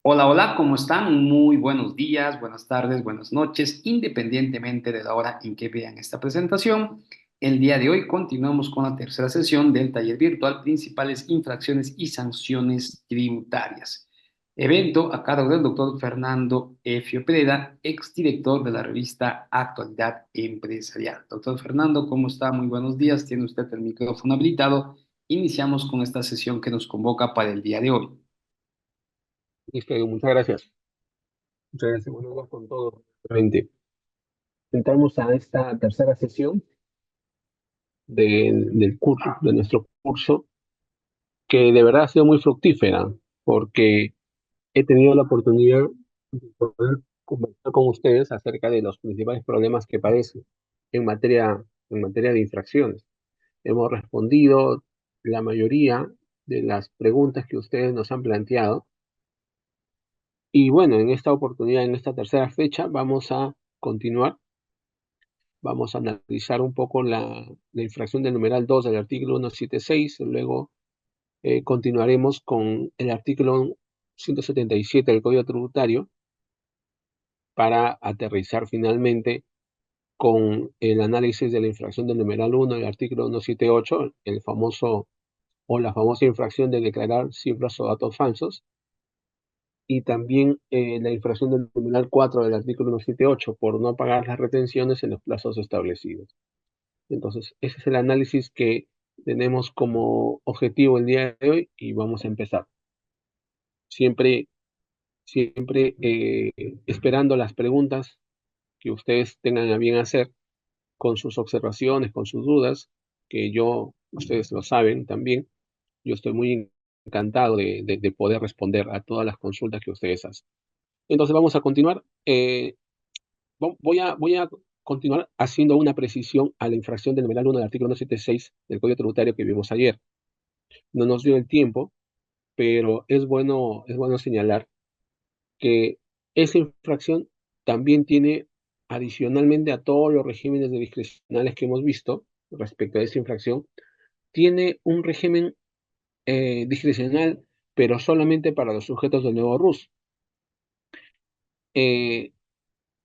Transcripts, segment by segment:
Hola, hola, ¿cómo están? Muy buenos días, buenas tardes, buenas noches, independientemente de la hora en que vean esta presentación. El día de hoy continuamos con la tercera sesión del taller virtual Principales infracciones y sanciones tributarias. Evento a cargo del doctor Fernando Efio Pereda, exdirector de la revista Actualidad Empresarial. Doctor Fernando, ¿cómo está? Muy buenos días. Tiene usted el micrófono habilitado. Iniciamos con esta sesión que nos convoca para el día de hoy. Listo, muchas gracias. Muchas gracias. Buenos días con todos. Realmente. Entramos a esta tercera sesión del curso, de nuestro curso, que de verdad ha sido muy fructífera, porque he tenido la oportunidad de poder conversar con ustedes acerca de los principales problemas que padecen en materia de infracciones. Hemos respondido la mayoría de las preguntas que ustedes nos han planteado. Y bueno, en esta oportunidad, en esta tercera fecha, vamos a continuar. Vamos a analizar un poco la infracción del numeral 2 del artículo 176. Luego continuaremos con el artículo 177 del Código Tributario para aterrizar finalmente con el análisis de la infracción del numeral 1 del artículo 178, el famoso o la famosa infracción de declarar cifras o datos falsos, y también la infracción del numeral 4 del artículo 178 por no pagar las retenciones en los plazos establecidos. Entonces, ese es el análisis que tenemos como objetivo el día de hoy y vamos a empezar. Siempre, siempre esperando las preguntas que ustedes tengan a bien hacer con sus observaciones, con sus dudas, que ustedes lo saben también, yo estoy muy encantado de poder responder a todas las consultas que ustedes hacen. Entonces, vamos a continuar. Voy a continuar haciendo una precisión a la infracción del numeral 1 del artículo 176 del Código Tributario que vimos ayer. No nos dio el tiempo, pero es bueno señalar que esa infracción también tiene, adicionalmente a todos los regímenes de discrecionales que hemos visto respecto a esa infracción, tiene un régimen discrecional, pero solamente para los sujetos del nuevo RUS. Eh,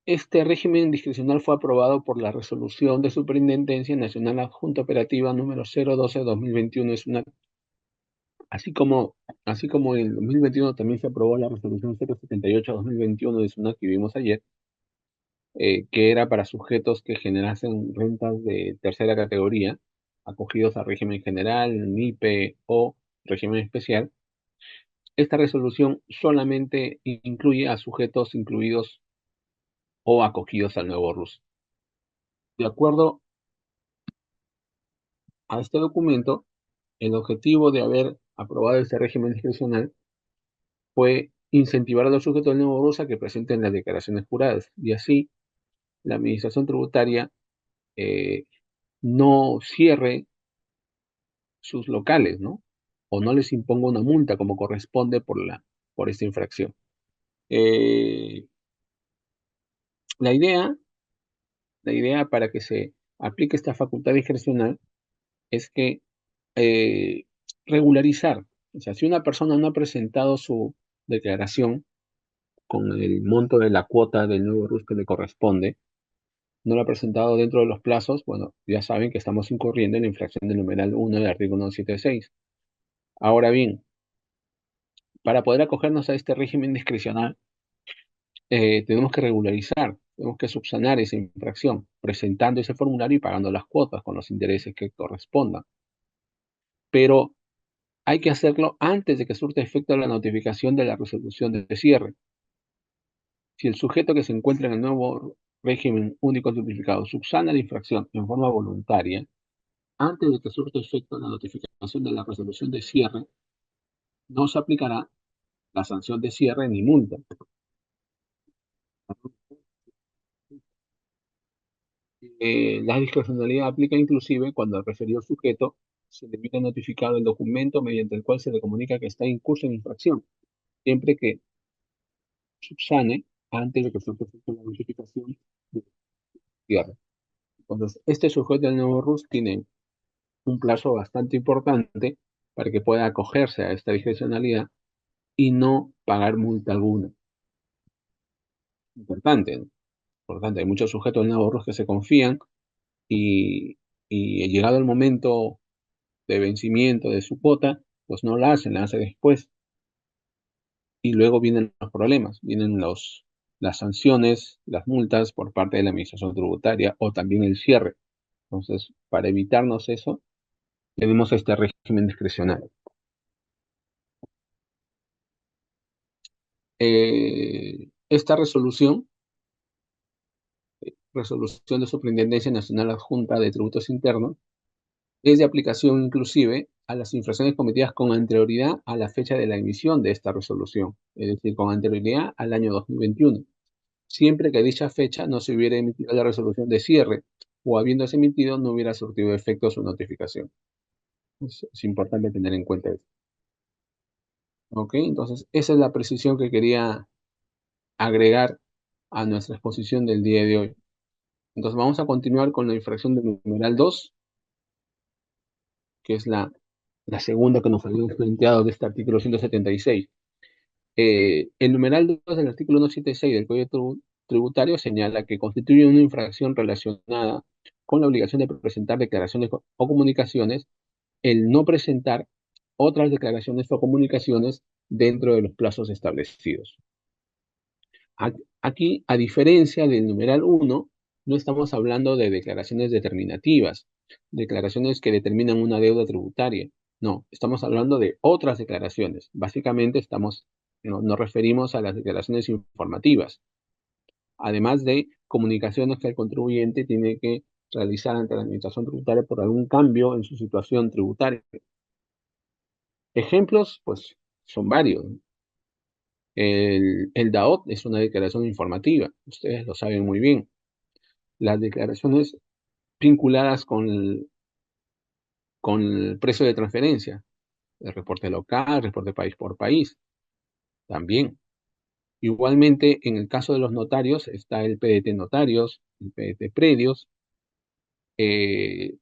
Este régimen discrecional fue aprobado por la Resolución de Superintendencia Nacional Adjunta Operativa número 012-2021. Así como, así como en el 2021 también se aprobó la Resolución 078-2021 de SUNAT que vimos ayer, que era para sujetos que generasen rentas de tercera categoría, acogidos a régimen general, NIPE o régimen especial. Esta resolución solamente incluye a sujetos incluidos o acogidos al nuevo RUS. De acuerdo a este documento, el objetivo de haber aprobado este régimen discrecional fue incentivar a los sujetos del nuevo RUS a que presenten las declaraciones juradas y así la administración tributaria eh, no cierre sus locales, ¿no? O no les imponga una multa como corresponde por esta infracción. Eh, la idea, la idea para que se aplique esta facultad discrecional es que eh, regularizar, o sea, si una persona no ha presentado su declaración con el monto de la cuota del nuevo RUS que le corresponde, no lo ha presentado dentro de los plazos, bueno, ya saben que estamos incurriendo en la infracción del numeral 1 del artículo 176. Ahora bien, para poder acogernos a este régimen discrecional, tenemos que regularizar, tenemos que subsanar esa infracción, presentando ese formulario y pagando las cuotas con los intereses que correspondan. Pero hay que hacerlo antes de que surta efecto la notificación de la resolución de cierre. Si el sujeto que se encuentra en el nuevo régimen único simplificado subsana la infracción en forma voluntaria, antes de que surta efecto la notificación de la resolución de cierre, no se aplicará la sanción de cierre ni multa. La discrecionalidad aplica inclusive cuando al referido sujeto se le emite notificado el documento mediante el cual se le comunica que está incurso en infracción, siempre que subsane antes de que se efectúe la notificación de cierre. Entonces, este sujeto del nuevo RUS tiene un plazo bastante importante para que pueda acogerse a esta discrecionalidad y no pagar multa alguna. Importante, ¿no? Importante. Hay muchos sujetos en ahorros que se confían y, y llegado el momento de vencimiento de su cuota, pues no la hacen después. Y luego vienen los problemas, vienen las sanciones, las multas por parte de la administración tributaria o también el cierre. Entonces, para evitarnos eso, tenemos este régimen discrecional. Esta resolución de Superintendencia Nacional Adjunta de Tributos Internos, es de aplicación inclusive a las infracciones cometidas con anterioridad a la fecha de la emisión de esta resolución, es decir, con anterioridad al año 2021, siempre que a dicha fecha no se hubiera emitido la resolución de cierre o habiéndose emitido no hubiera surtido efecto su notificación. Es importante tener en cuenta eso. ¿Ok? Entonces, esa es la precisión que quería agregar a nuestra exposición del día de hoy. Entonces, vamos a continuar con la infracción del numeral 2, que es la segunda que nos habíamos planteado de este artículo 176. El numeral 2 del artículo 176 del Código Tributario señala que constituye una infracción relacionada con la obligación de presentar declaraciones o comunicaciones el no presentar otras declaraciones o comunicaciones dentro de los plazos establecidos. Aquí, a diferencia del numeral 1, no estamos hablando de declaraciones determinativas, declaraciones que determinan una deuda tributaria. No, estamos hablando de otras declaraciones. Básicamente nos referimos a las declaraciones informativas, además de comunicaciones que el contribuyente tiene que realizar ante la administración tributaria por algún cambio en su situación tributaria. Ejemplos, pues, son varios. El DAOT es una declaración informativa, ustedes lo saben muy bien. Las declaraciones vinculadas con el precio de transferencia, el reporte local, el reporte país por país, también. Igualmente, en el caso de los notarios, está el PDT notarios, el PDT predios. eh,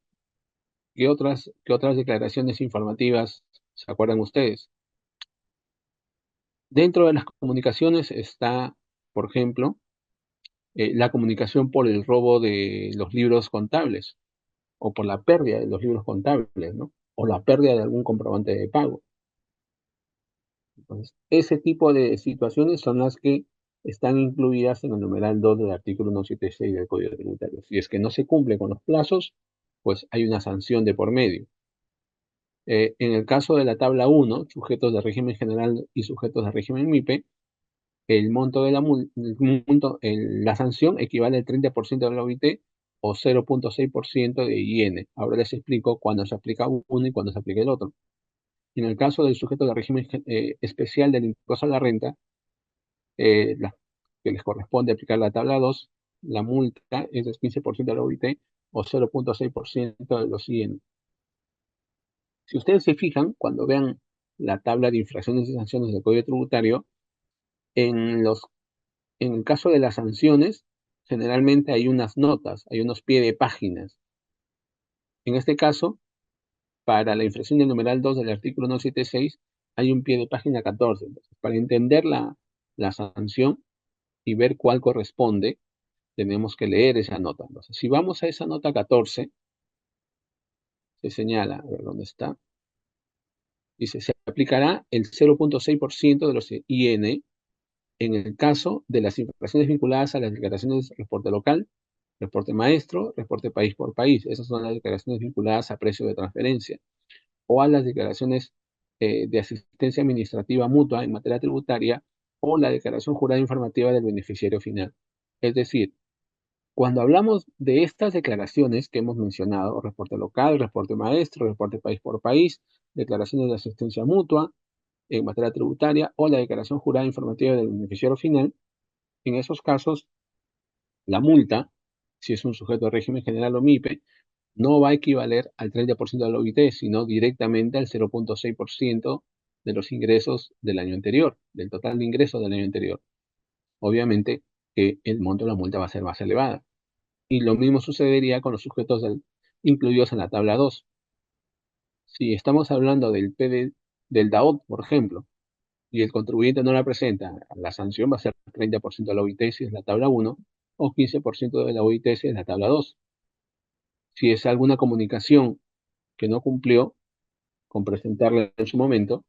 ¿Qué otras declaraciones informativas se acuerdan ustedes? Dentro de las comunicaciones está, por ejemplo, la comunicación por el robo de los libros contables o por la pérdida de los libros contables, ¿no? O la pérdida de algún comprobante de pago. Entonces, ese tipo de situaciones son las que están incluidas en el numeral 2 del artículo 176 del Código Tributario. Si es que no se cumple con los plazos, pues hay una sanción de por medio. En el caso de la tabla 1, sujetos de régimen general y sujetos de régimen MIPE, el monto de la sanción equivale al 30% de la OIT o 0,6% de IN. Ahora les explico cuándo se aplica uno y cuándo se aplica el otro. En el caso del sujeto de régimen especial del impuesto a la renta, que les corresponde aplicar la tabla 2, la multa es del 15% de la OIT o 0,6% de los IN. Si ustedes se fijan, cuando vean la tabla de infracciones y sanciones del Código Tributario, en en el caso de las sanciones, generalmente hay unas notas, hay unos pie de páginas. En este caso, para la infracción del numeral 2 del artículo 176, hay un pie de página 14. Entonces, para entender la sanción y ver cuál corresponde, tenemos que leer esa nota. Entonces, si vamos a esa nota 14, se señala, a ver dónde está, dice, se aplicará el 0,6% de los IN en el caso de las infracciones vinculadas a las declaraciones de reporte local, reporte maestro, reporte país por país. Esas son las declaraciones vinculadas a precio de transferencia. O a las declaraciones de asistencia administrativa mutua en materia tributaria o la declaración jurada informativa del beneficiario final. Es decir, cuando hablamos de estas declaraciones que hemos mencionado, reporte local, reporte maestro, reporte país por país, declaraciones de asistencia mutua en materia tributaria o la declaración jurada informativa del beneficiario final, en esos casos, la multa, si es un sujeto de régimen general o MIPE, no va a equivaler al 30% de la OIT, sino directamente al 0,6% de los ingresos del año anterior, del total de ingresos del año anterior. Obviamente que el monto de la multa va a ser más elevada. Y lo mismo sucedería con los sujetos incluidos en la tabla 2. Si estamos hablando del DAOT, por ejemplo, y el contribuyente no la presenta, la sanción va a ser 30% de la OIT si es la tabla uno o 15% de la OIT si es la tabla 2. Si es alguna comunicación que no cumplió con presentarla en su momento,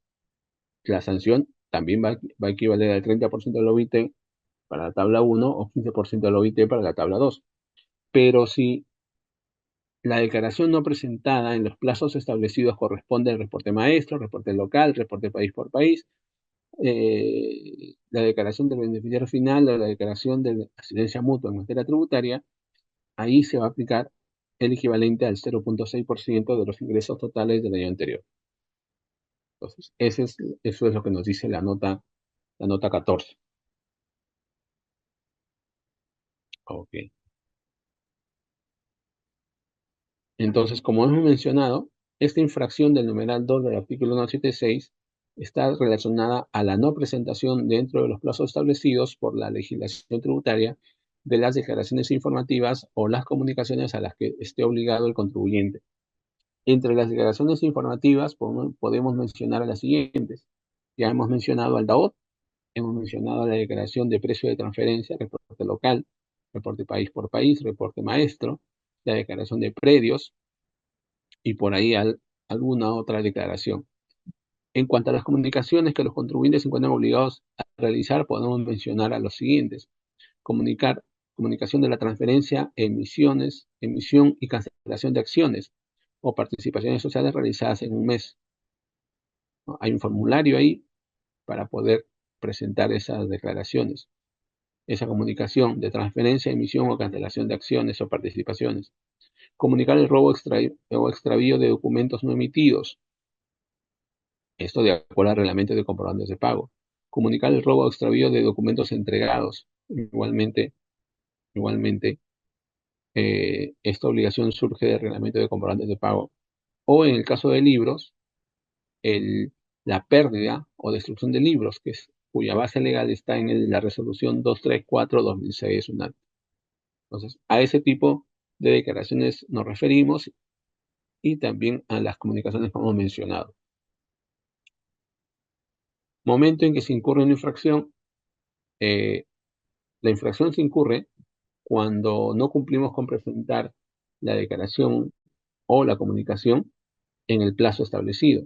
la sanción también va a equivaler al 30% de la OIT para la tabla uno o 15% de la OIT para la tabla 2. Pero si la declaración no presentada en los plazos establecidos corresponde al reporte maestro, reporte local, reporte país por país, la declaración del beneficiario final o la declaración de asistencia mutua en materia tributaria, ahí se va a aplicar el equivalente al 0,6% de los ingresos totales del año anterior. Entonces, eso es lo que nos dice la nota 14. Ok. Entonces, como hemos mencionado, esta infracción del numeral 2 del artículo 176 está relacionada a la no presentación dentro de los plazos establecidos por la legislación tributaria de las declaraciones informativas o las comunicaciones a las que esté obligado el contribuyente. Entre las declaraciones informativas podemos mencionar a las siguientes. Ya hemos mencionado al DAOT, hemos mencionado la declaración de precio de transferencia, reporte local, reporte país por país, reporte maestro, la declaración de predios, y por ahí alguna otra declaración. En cuanto a las comunicaciones que los contribuyentes se encuentran obligados a realizar, podemos mencionar a los siguientes. Comunicación de la transferencia, emisión y cancelación de acciones o participaciones sociales realizadas en un mes, ¿no? Hay un formulario ahí para poder presentar esas declaraciones. Esa comunicación de transferencia, emisión o cancelación de acciones o participaciones. Comunicar el robo o extravío de documentos no emitidos. Esto de acuerdo al reglamento de comprobantes de pago. Comunicar el robo o extravío de documentos entregados. Igualmente, esta obligación surge del reglamento de comprobantes de pago. O en el caso de libros, la pérdida o destrucción de libros, cuya base legal está en la resolución 234/2006 UNAT. Entonces, a ese tipo de declaraciones nos referimos y también a las comunicaciones que hemos mencionado. Momento en que se incurre una infracción, la infracción se incurre cuando no cumplimos con presentar la declaración o la comunicación en el plazo establecido.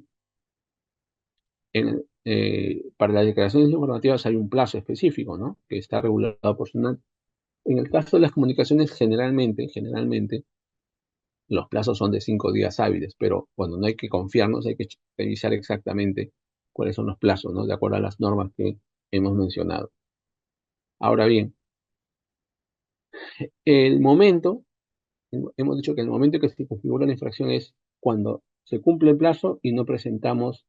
Para las declaraciones informativas hay un plazo específico, ¿no? Que está regulado por SUNAT. En el caso de las comunicaciones, generalmente, los plazos son de 5 días hábiles, pero bueno, no hay que confiarnos, hay que revisar exactamente cuáles son los plazos, ¿no? De acuerdo a las normas que hemos mencionado. Ahora bien, el momento, hemos dicho que el momento en que se configura la infracción es cuando se cumple el plazo y no presentamos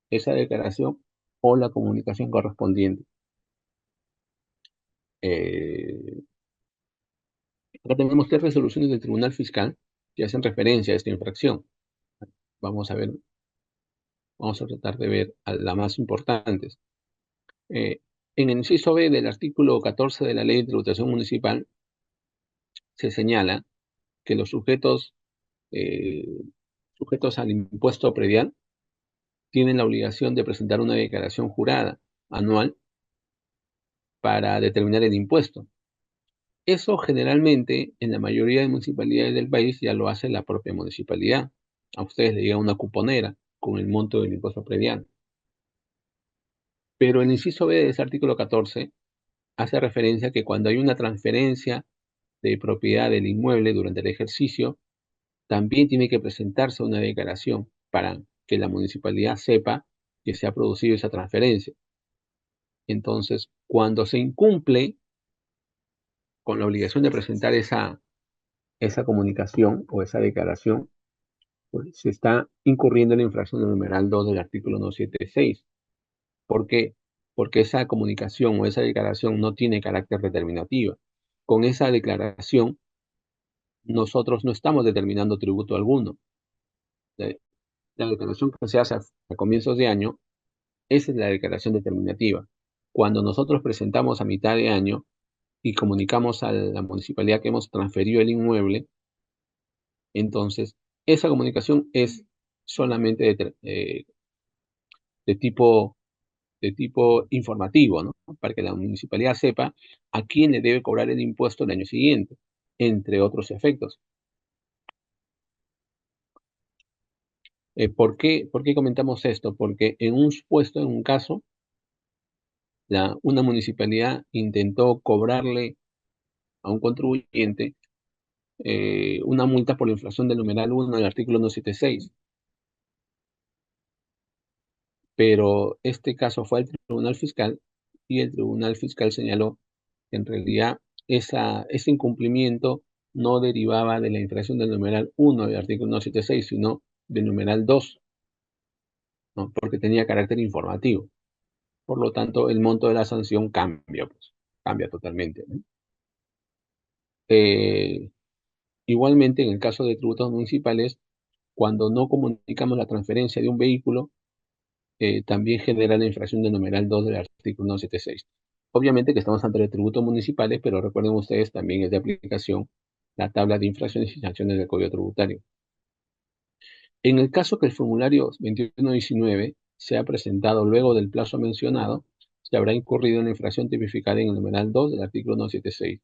esa declaración o la comunicación correspondiente. Eh, Acá tenemos 3 resoluciones del Tribunal Fiscal que hacen referencia a esta infracción. Vamos a ver, vamos a tratar de ver a las más importantes. En el inciso B del artículo 14 de la Ley de Tributación Municipal se señala que los eh, sujetos al impuesto predial tienen la obligación de presentar una declaración jurada anual para determinar el impuesto. Eso generalmente en la mayoría de municipalidades del país ya lo hace la propia municipalidad. A ustedes le llega una cuponera con el monto del impuesto predial. Pero el inciso B de ese artículo 14 hace referencia a que cuando hay una transferencia de propiedad del inmueble durante el ejercicio, también tiene que presentarse una declaración para que la municipalidad sepa que se ha producido esa transferencia. Entonces, cuando se incumple con la obligación de presentar esa comunicación o esa declaración, pues se está incurriendo en la infracción del numeral 2 del artículo 176. ¿Por qué? Porque esa comunicación o esa declaración no tiene carácter determinativo. Con esa declaración, nosotros no estamos determinando tributo alguno. La, la declaración que se hace a comienzos de año, esa es la declaración determinativa. Cuando nosotros presentamos a mitad de año y comunicamos a la municipalidad que hemos transferido el inmueble, entonces esa comunicación es solamente de tipo de tipo informativo, ¿no? Para que la municipalidad sepa a quién le debe cobrar el impuesto el año siguiente, entre otros efectos. ¿Por qué comentamos esto? Porque en un supuesto, en un caso, una municipalidad intentó cobrarle a un contribuyente una multa por la infracción del numeral 1 del artículo 176, pero este caso fue al Tribunal Fiscal y el Tribunal Fiscal señaló que en realidad ese incumplimiento no derivaba de la infracción del numeral 1 del artículo 176, sino del numeral 2, ¿no? Porque tenía carácter informativo. Por lo tanto, el monto de la sanción cambia, pues, cambia totalmente, ¿no? Eh, Igualmente, en el caso de tributos municipales, cuando no comunicamos la transferencia de un vehículo, también genera la infracción del numeral 2 del artículo 176. Obviamente que estamos ante tributos municipales, pero recuerden ustedes, también es de aplicación la tabla de infracciones y sanciones del Código Tributario. En el caso que el formulario 2119 sea presentado luego del plazo mencionado, se habrá incurrido en la infracción tipificada en el numeral 2 del artículo 176.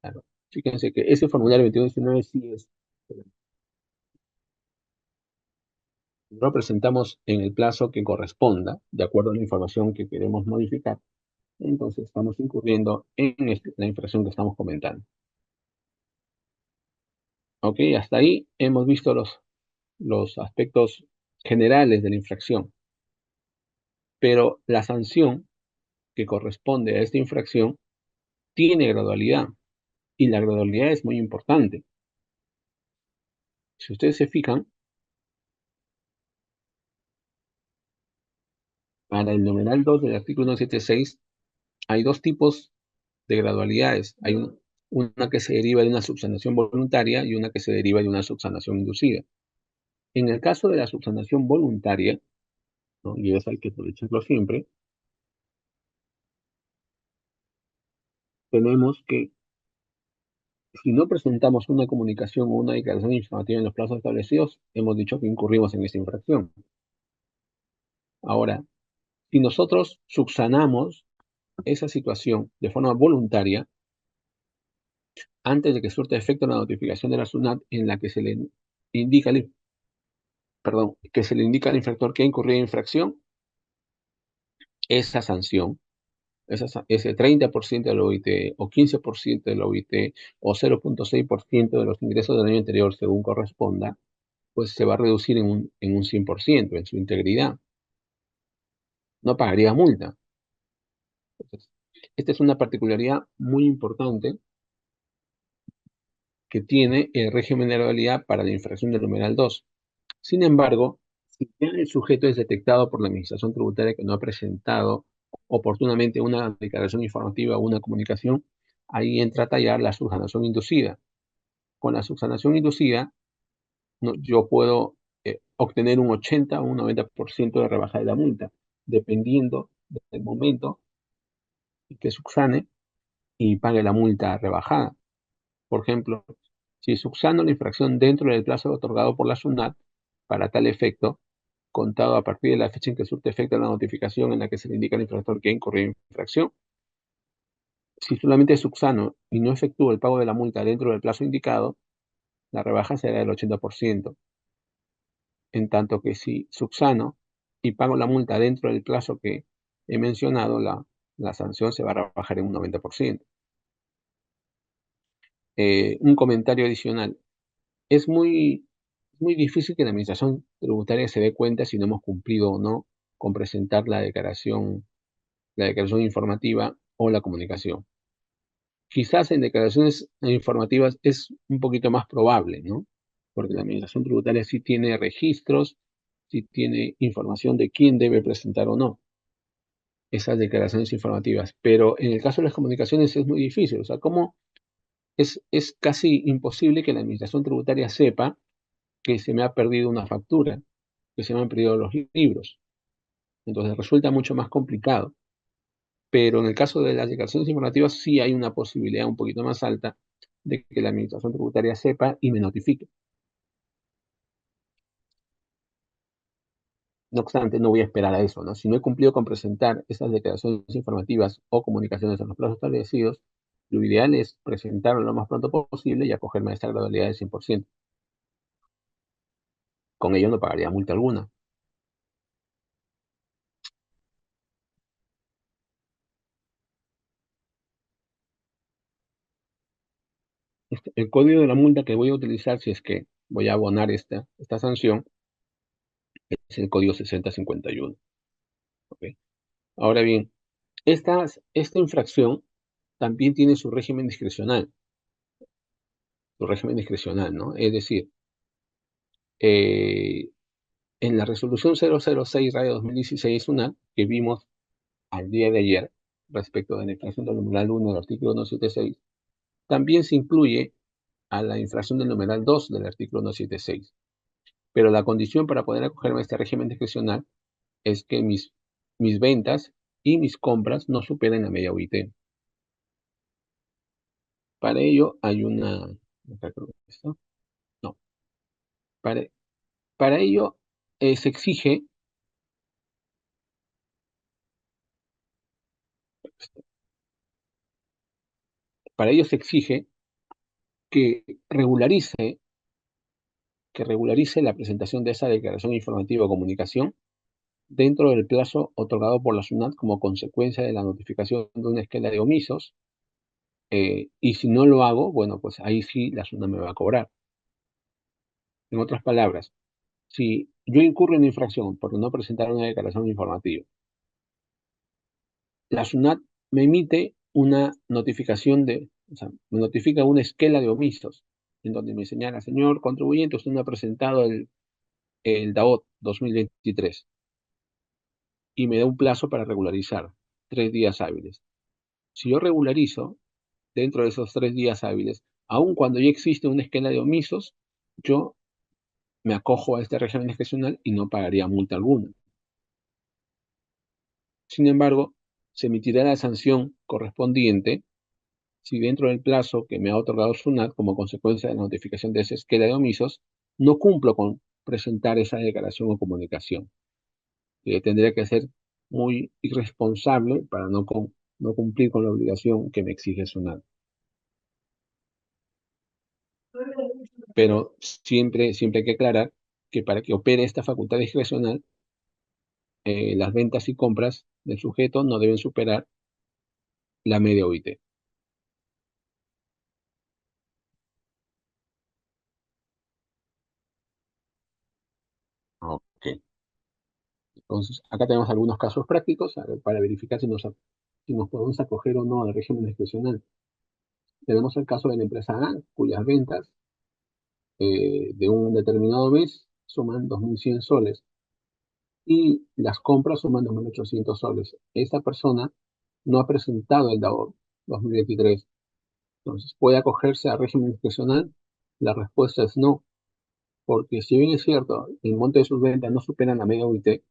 Claro. Fíjense que ese formulario 2119 sí es. Lo presentamos en el plazo que corresponda, de acuerdo a la información que queremos modificar. Entonces estamos incurriendo en la infracción que estamos comentando. Ok, hasta ahí hemos visto los aspectos generales de la infracción, pero la sanción que corresponde a esta infracción tiene gradualidad y la gradualidad es muy importante. Si ustedes se fijan, para el numeral 2 del artículo 176 hay dos tipos de gradualidades. Hay una que se deriva de una subsanación voluntaria y una que se deriva de una subsanación inducida. En el caso de la subsanación voluntaria, ¿no? Y eso hay que aprovecharlo siempre, tenemos que, si no presentamos una comunicación o una declaración informativa en los plazos establecidos, hemos dicho que incurrimos en esta infracción. Ahora, si nosotros subsanamos esa situación de forma voluntaria, antes de que surta efecto la notificación de la SUNAT en la que se le indica, que se le indica al infractor que ha incurrido en infracción, esa sanción, ese 30% del OIT o 15% del OIT o 0,6% de los ingresos del año anterior, según corresponda, pues se va a reducir en un 100%, en su integridad. No pagaría multa. Entonces, esta es una particularidad muy importante que tiene el régimen de gradualidad para la infracción del numeral 2. Sin embargo, si ya el sujeto es detectado por la Administración Tributaria que no ha presentado oportunamente una declaración informativa o una comunicación, ahí entra a tallar la subsanación inducida. Con la subsanación inducida, yo puedo obtener un 80 o un 90% de rebaja de la multa, dependiendo del momento en que subsane y pague la multa rebajada. Por ejemplo, si subsano la infracción dentro del plazo otorgado por la SUNAT, para tal efecto, contado a partir de la fecha en que surte efecto la notificación en la que se le indica al infractor que ha incurrido en infracción, si solamente subsano y no efectúo el pago de la multa dentro del plazo indicado, la rebaja será del 80%, en tanto que si subsano y pago la multa dentro del plazo que he mencionado, la sanción se va a rebajar en un 90%. Un comentario adicional. Es muy difícil que la Administración Tributaria se dé cuenta si no hemos cumplido o no con presentar la declaración informativa o la comunicación. Quizás en declaraciones informativas es un poquito más probable, ¿no? Porque la Administración Tributaria sí tiene registros, sí tiene información de quién debe presentar o no esas declaraciones informativas. Pero en el caso de las comunicaciones es muy difícil. O sea, ¿cómo es casi imposible que la Administración Tributaria sepa que se me ha perdido una factura, que se me han perdido los libros? Entonces resulta mucho más complicado. Pero en el caso de las declaraciones informativas sí hay una posibilidad un poquito más alta de que la Administración Tributaria sepa y me notifique. No obstante, no voy a esperar a eso, ¿no? Si no he cumplido con presentar esas declaraciones informativas o comunicaciones en los plazos establecidos, lo ideal es presentarlo lo más pronto posible y acogerme a esta gradualidad del 100%. Con ello no pagaría multa alguna. El código de la multa que voy a utilizar si es que voy a abonar esta sanción es el código 6051. ¿Ok? Ahora bien, esta infracción también tiene su régimen discrecional, ¿no? Es decir, eh, en la resolución 006/2016 una que vimos al día de ayer respecto de la infracción del numeral 1 del artículo 176, también se incluye a la infracción del numeral 2 del artículo 176. Pero la condición para poder acogerme a este régimen discrecional es que mis ventas y mis compras no superen la media OIT. Para ello hay acá creo que está. No, para, para ello se exige, para ello se exige que regularice, que regularice la presentación de esa declaración informativa o comunicación dentro del plazo otorgado por la SUNAT como consecuencia de la notificación de una esquela de omisos. Y si no lo hago, bueno, pues ahí sí la SUNAT me va a cobrar. En otras palabras, si yo incurro en infracción por no presentar una declaración informativa, la SUNAT me emite una notificación o sea, me notifica una esquela de omisos, en donde me señala, señor contribuyente, usted no ha presentado el DAOT 2023 y me da un plazo para regularizar, 3 días hábiles. Si yo regularizo dentro de esos 3 días hábiles, aun cuando ya existe una esquela de omisos, yo me acojo a este régimen excepcional y no pagaría multa alguna. Sin embargo, se emitirá la sanción correspondiente si dentro del plazo que me ha otorgado SUNAT como consecuencia de la notificación de esa esquela de omisos, no cumplo con presentar esa declaración o comunicación. Tendría que ser muy irresponsable para no cumplir con la obligación que me exige SUNAT. Pero siempre hay que aclarar que para que opere esta facultad discrecional, las ventas y compras del sujeto no deben superar la media OIT. Ok. Entonces, acá tenemos algunos casos prácticos para verificar si nos podemos acoger o no al régimen discrecional. Tenemos el caso de la empresa A, cuyas ventas de un determinado mes suman 2.100 soles y las compras suman 2.800 soles. Esta persona no ha presentado el DAO 2023. Entonces, ¿puede acogerse al régimen discrecional? La respuesta es no, porque si bien es cierto, el monto de sus ventas no supera la media OIT,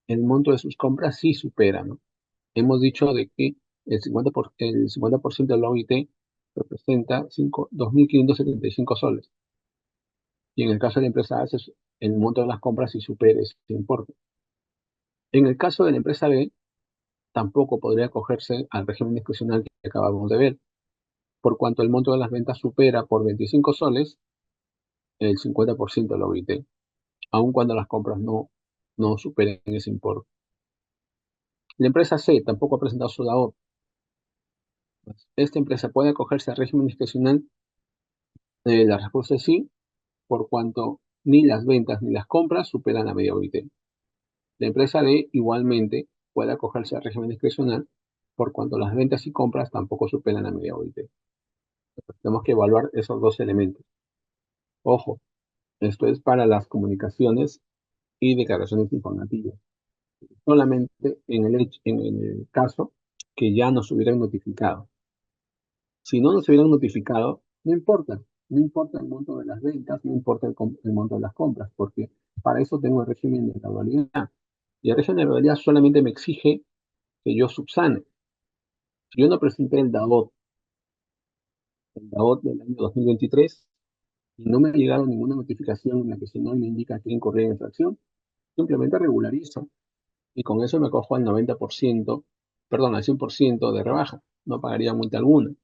el monto de sus compras sí supera, ¿no? Hemos dicho de que el 50% de la OIT representa 2.575 soles. Y en el caso de la empresa A, el monto de las compras sí supera ese importe. En el caso de la empresa B, tampoco podría acogerse al régimen discrecional que acabamos de ver, por cuanto el monto de las ventas supera por 25 soles el 50% de la OIT, aun cuando las compras no superen ese importe. La empresa C tampoco ha presentado su DAO. Esta empresa puede acogerse al régimen discrecional. La respuesta es sí, por cuanto ni las ventas ni las compras superan la media OIT. La empresa D igualmente puede acogerse al régimen discrecional, por cuanto las ventas y compras tampoco superan la media OIT. Tenemos que evaluar esos dos elementos. Ojo, esto es para las comunicaciones y declaraciones informativas. Solamente en el caso que ya nos hubieran notificado. Si no nos hubieran notificado, no importa el monto de las ventas, no importa el monto de las compras, porque para eso tengo el régimen de gradualidad. Y el régimen de gradualidad solamente me exige que yo subsane. Si yo no presenté el DAOT del año 2023 y no me ha llegado ninguna notificación en la que el señor me indica que incurrí en infracción, simplemente regularizo y con eso me cojo al 90%, perdón, al 100% de rebaja, no pagaría multa alguna.